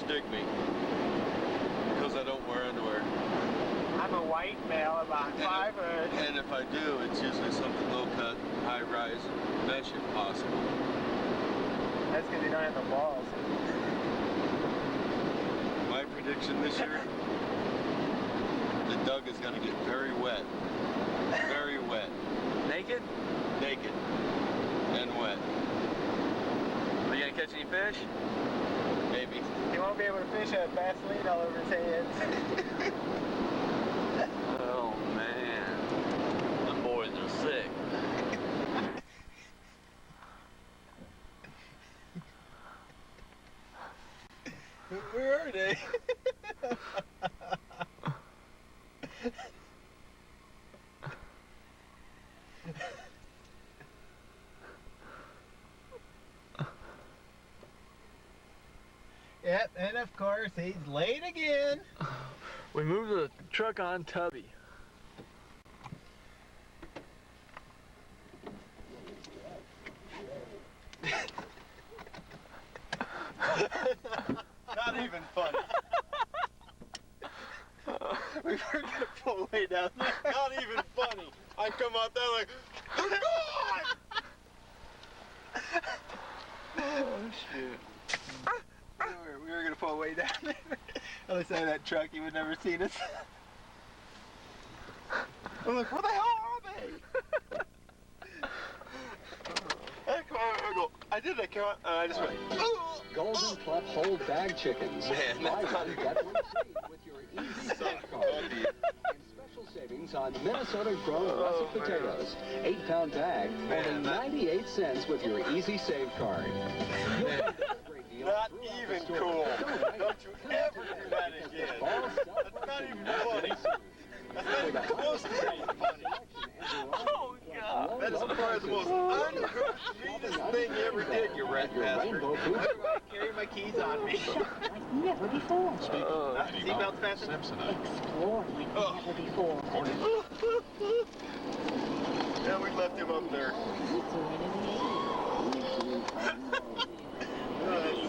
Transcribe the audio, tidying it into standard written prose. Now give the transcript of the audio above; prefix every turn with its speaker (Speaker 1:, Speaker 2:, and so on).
Speaker 1: stick me because I don't wear underwear.
Speaker 2: I'm a white male about 5 foot.
Speaker 1: And if I do, it's usually something low cut, high rise, mesh if possible.
Speaker 2: That's because you don't have the balls.
Speaker 1: My prediction this year, the Doug is going to get very wet. Very wet.
Speaker 3: Naked?
Speaker 1: Naked. And wet.
Speaker 3: Are you going to catch any fish?
Speaker 1: Maybe.
Speaker 2: He won't be able to fish with Vaseline all over his hands.
Speaker 3: Oh man, the boys are sick.
Speaker 2: Where are they? Yep, and of course he's late again.
Speaker 3: We moved the truck on Cubby.
Speaker 2: Not even funny. We were gonna pull way down there.
Speaker 1: Not even funny. I come out there like, they're gone!
Speaker 3: Oh shit.
Speaker 2: We were gonna pull way down there. Other side of that truck, you would never seen us. I'm like, where the hell are they?
Speaker 1: I did that, come out, I just went,
Speaker 4: Golden Club whole bag chickens.
Speaker 1: Man,
Speaker 4: Buy
Speaker 1: that's
Speaker 4: one, get one free with your Easy Save card. And special savings on Minnesota grown russet potatoes. 8-pound bag, only 98 cents with your Easy Save card.
Speaker 1: not even cool. Don't you ever do that again. That's not even funny. That's not even close to being funny.
Speaker 3: Oh god.
Speaker 1: That is probably the most uncouth, meanest thing you ever did, you rat bastard.
Speaker 2: I carry my keys on me.
Speaker 5: Like never before.
Speaker 2: Seatbelts fastened?
Speaker 5: Explore like never before.
Speaker 1: Yeah, we left him up there.
Speaker 5: It's already